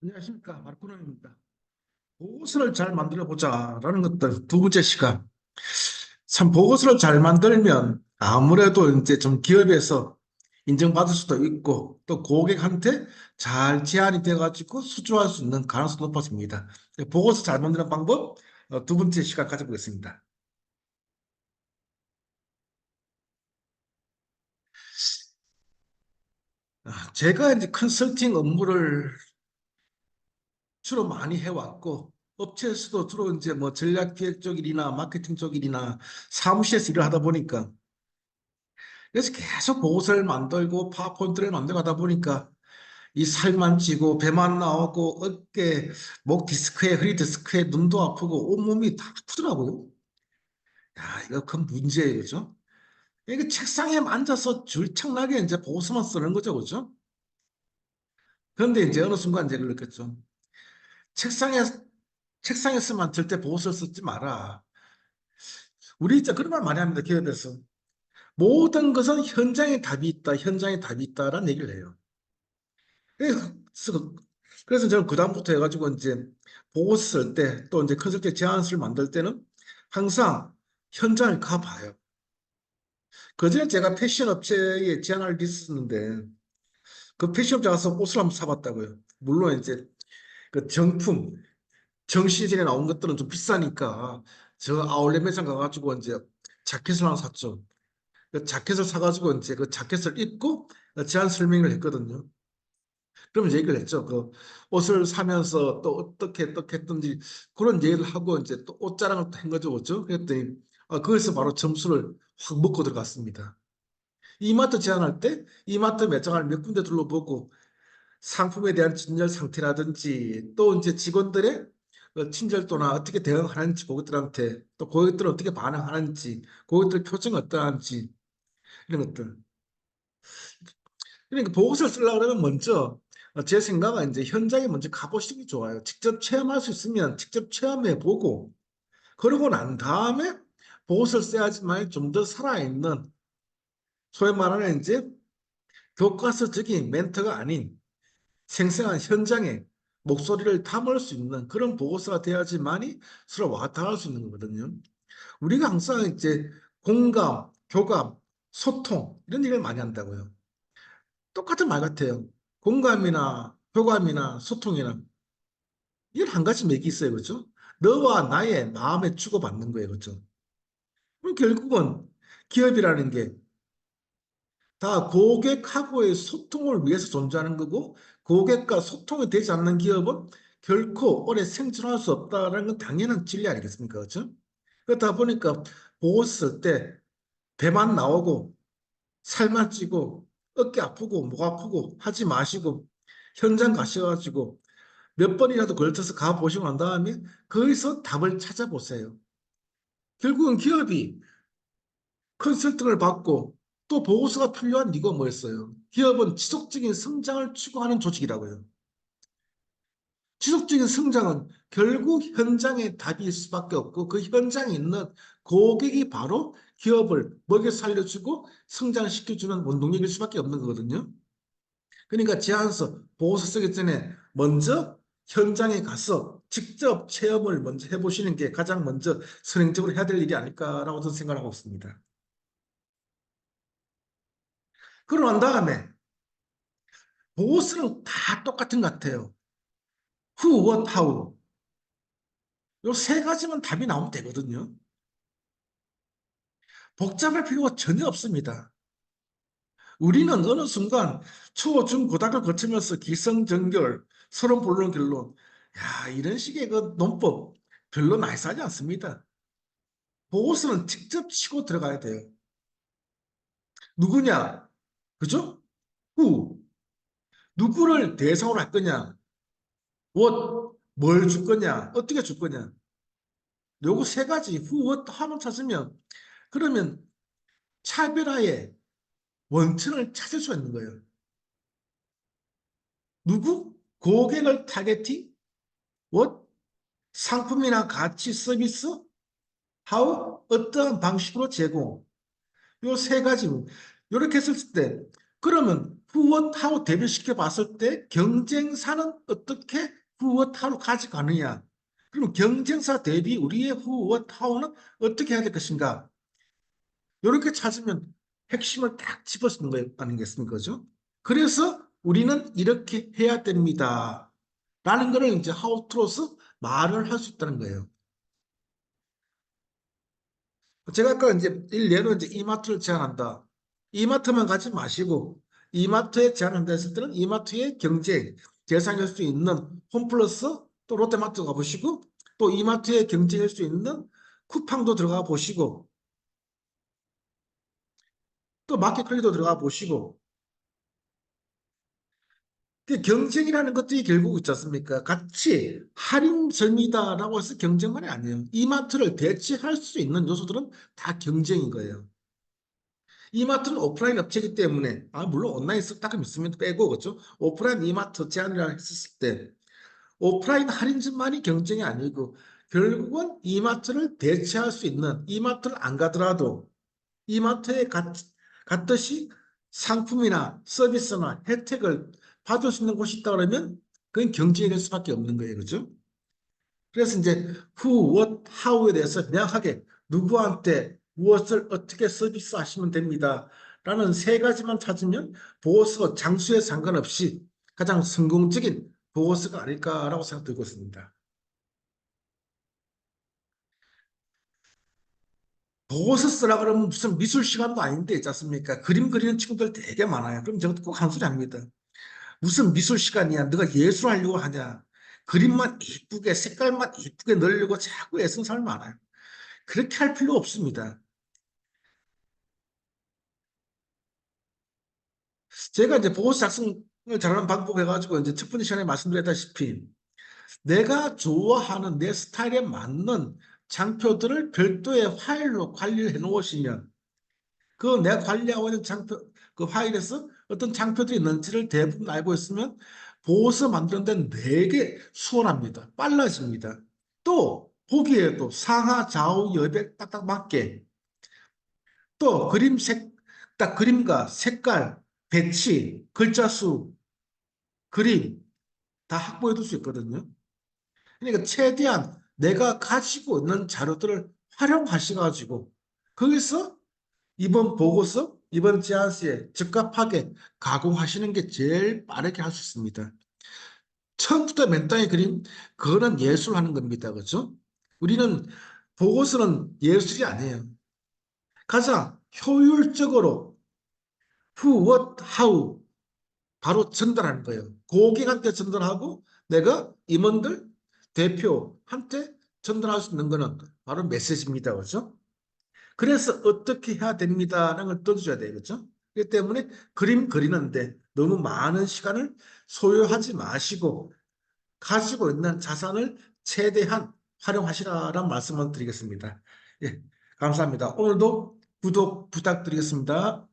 안녕하십니까. 마르코노입니다. 보고서를 잘 만들어 보자라는 것들 두 번째 시간. 참 보고서를 잘 만들면 아무래도 이제 좀 기업에서 인정받을 수도 있고 또 고객한테 잘 제안이 돼가지고 수주할 수 있는 가능성이 높아집니다. 보고서 잘 만드는 방법 두 번째 시간 가져보겠습니다. 제가 이제 컨설팅 업무를 주로 많이 해왔고 업체에서도 주로 이제 뭐 전략기획 쪽 일이나 마케팅 쪽 일이나 사무실에서 일을 하다 보니까 그래서 계속 보고서를 만들고 파워포인트를 만들고 하다 보니까 이 살만 찌고 배만 나오고 어깨, 목 디스크에 허리 디스크에 눈도 아프고 온몸이 다 아프더라고요. 야, 이거 큰 문제예요, 그죠? 이게 책상에 앉아서 줄창나게 이제 보고서만 쓰는 거죠, 그죠? 그런데 이제 어느 순간 이제 그렇겠죠. 책상에 책상에서만 절대 보고서를 쓰지 마라. 우리 진짜 그런 말 많이 합니다, 기업에서. 모든 것은 현장에 답이 있다, 현장에 답이 있다라는 얘기를 해요. 그래서 그래서 저는 그다음부터 해가지고 이제 보고서 쓸 때 또 이제 컨설팅 제안서를 만들 때는 항상 현장을 가봐요. 그전에 제가 패션 업체에 제안을 했었는데 그 패션 업체 가서 옷을 한번 사봤다고요. 물론 이제 그 정품, 정시즌에 나온 것들은 좀 비싸니까 저 아울렛 매장 가가지고 이제 자켓을 하나 샀죠. 그 자켓을 사가지고 이제 그 자켓을 입고 제안 설명을 했거든요. 그러면 얘기를 했죠. 그 옷을 사면서 또 어떻게 했던지 그런 얘기를 하고 이제 또 옷자랑을 또 한 거죠. 그죠? 그랬더니 거기서 바로 점수를 확 먹고 들어갔습니다. 이마트 제안할 때 이마트 매장을 몇 군데 둘러보고 상품에 대한 진열 상태라든지 또 이제 직원들의 친절도나 어떻게 대응하는지 고객들한테 또 고객들은 어떻게 반응하는지 고객들 표정이 어떠한지 이런 것들. 그러니까 보고서를 쓰려고 그러면 먼저 제 생각은 이제 현장에 먼저 가보시는 게 좋아요. 직접 체험할 수 있으면 직접 체험해 보고 그러고 난 다음에 보고서를 써야지만 좀 더 살아있는 소위 말하는 이제 교과서적인 멘트가 아닌 생생한 현장에 목소리를 담을 수 있는 그런 보고서가 돼야지만이 서로 와닿을 수 있는 거거든요. 우리가 항상 이제 공감, 교감, 소통 이런 얘기를 많이 한다고요. 똑같은 말 같아요. 공감이나 교감이나 소통이나 이건 한 가지 맥이 있어요. 그렇죠? 너와 나의 마음에 주고받는 거예요. 그렇죠? 그럼 결국은 기업이라는 게 다 고객하고의 소통을 위해서 존재하는 거고 고객과 소통이 되지 않는 기업은 결코 오래 생存할 수 없다는 건 당연한 진리 아니겠습니까? 그렇죠? 그렇다 보니까 보고 쓸 때 배만 나오고 살만 찌고 어깨 아프고 목 아프고 하지 마시고 현장 가셔가지고 몇 번이라도 걸쳐서 가보시고 난 다음에 거기서 답을 찾아보세요. 결국은 기업이 컨설팅을 받고 또 보고서가 필요한 이유가 뭐였어요? 기업은 지속적인 성장을 추구하는 조직이라고요. 지속적인 성장은 결국 현장의 답일 수밖에 없고 그 현장에 있는 고객이 바로 기업을 먹여 살려주고 성장시켜주는 원동력일 수밖에 없는 거거든요. 그러니까 제안서, 보고서 쓰기 전에 먼저 현장에 가서 직접 체험을 먼저 해보시는 게 가장 먼저 선행적으로 해야 될 일이 아닐까라고 저는 생각하고 있습니다. 그러고 난 다음에 보고서는 다 똑같은 것 같아요. Who, what, how. 요 세 가지만 답이 나오면 되거든요. 복잡할 필요가 전혀 없습니다. 우리는 어느 순간 초, 중, 고등학교 거치면서 기성전결, 서론, 본론, 결론. 야, 이런 식의 그 논법 별로 나이스하지 않습니다. 보고서는 직접 치고 들어가야 돼요. 누구냐? 그죠? Who. 누구를 대상으로 할 거냐? What. 뭘 줄 거냐? 어떻게 줄 거냐? 요거 세 가지 who, what 하면 찾으면 그러면 차별화의 원천을 찾을 수 있는 거예요. 누구? 고객을 타겟팅? what? 상품이나 가치 서비스? how? 어떠한 방식으로 제공? 요 세 가지. 이렇게 했을 때 그러면 후원타워 대비시켜 봤을 때 경쟁사는 어떻게 후원타워를 가져가느냐? 그럼 경쟁사 대비 우리의 후원타워는 어떻게 해야 될 것인가? 이렇게 찾으면 핵심을 딱 짚어쓰는 거 아니겠습니까? 그죠? 그래서 우리는 이렇게 해야 됩니다. 라는 거를 이제 하우투로서 말을 할 수 있다는 거예요. 제가 아까 이제 일례로 이제 이마트를 제안한다. 이마트만 가지 마시고 이마트에 제안한다 했을 때는 이마트의 경쟁, 대상일 수 있는 홈플러스 또 롯데마트 가보시고 또 이마트에 경쟁할 수 있는 쿠팡도 들어가 보시고 또 마켓컬리도 들어가 보시고 그 경쟁이라는 것들이 결국 있지 않습니까? 같이 할인점이다라고 해서 경쟁만이 아니에요. 이마트를 대체할 수 있는 요소들은 다 경쟁인 거예요. 이마트는 오프라인 업체이기 때문에 물론 온라인 딱 있으면 빼고 그렇죠? 오프라인 이마트 제안을 했었을 때 오프라인 할인점만이 경쟁이 아니고 결국은 이마트를 대체할 수 있는 이마트를 안 가더라도 이마트에 갔듯이 상품이나 서비스나 혜택을 받을 수 있는 곳이 있다 그러면 그건 경쟁이 될 수밖에 없는 거예요. 그렇죠? 그래서 이제 who, what, how에 대해서 명확하게 누구한테 무엇을 어떻게 서비스하시면 됩니다. 라는 세 가지만 찾으면 보고서 장수에 상관없이 가장 성공적인 보고서가 아닐까라고 생각되고 있습니다. 보고서 쓰라 그러면 무슨 미술 시간도 아닌데 있지 않습니까? 그림 그리는 친구들 되게 많아요. 그럼 저것도 꼭 한 소리 합니다. 무슨 미술 시간이야? 너가 예술하려고 하냐? 그림만 이쁘게 색깔만 이쁘게 넣으려고 자꾸 애쓰는 사람이 많아요. 그렇게 할 필요 없습니다. 제가 이제 보고서 작성을 잘하는 방법 해가지고 이제 첫 번째 시간에 말씀드렸다시피 내가 좋아하는 내 스타일에 맞는 장표들을 별도의 파일로 관리를 해 놓으시면 그 내가 관리하고 있는 장표 그 파일에서 어떤 장표들이 있는지를 대부분 알고 있으면 보고서 만드는 데 되게 수월합니다. 빨라집니다. 또 보기에도 상하 좌우 여백 딱딱 맞게 또 딱 그림과 색깔, 배치, 글자 수, 그림 다 확보해 둘 수 있거든요. 그러니까 최대한 내가 가지고 있는 자료들을 활용하셔가지고 거기서 이번 보고서, 이번 제안서에 적합하게 가공하시는 게 제일 빠르게 할 수 있습니다. 처음부터 맨땅에 그림, 그거는 예술하는 겁니다. 그렇죠? 우리는 보고서는 예술이 아니에요. 가장 효율적으로 who, what, how 바로 전달하는 거예요. 고객한테 전달하고 내가 임원들, 대표한테 전달할 수 있는 거는 바로 메시지입니다. 그렇죠? 그래서 어떻게 해야 됩니다라는 걸 떠줘야 돼요. 그렇죠? 그렇기 때문에 그림 그리는데 너무 많은 시간을 소요하지 마시고 가지고 있는 자산을 최대한 활용하시라는 말씀을 드리겠습니다. 예, 감사합니다. 오늘도 구독 부탁드리겠습니다.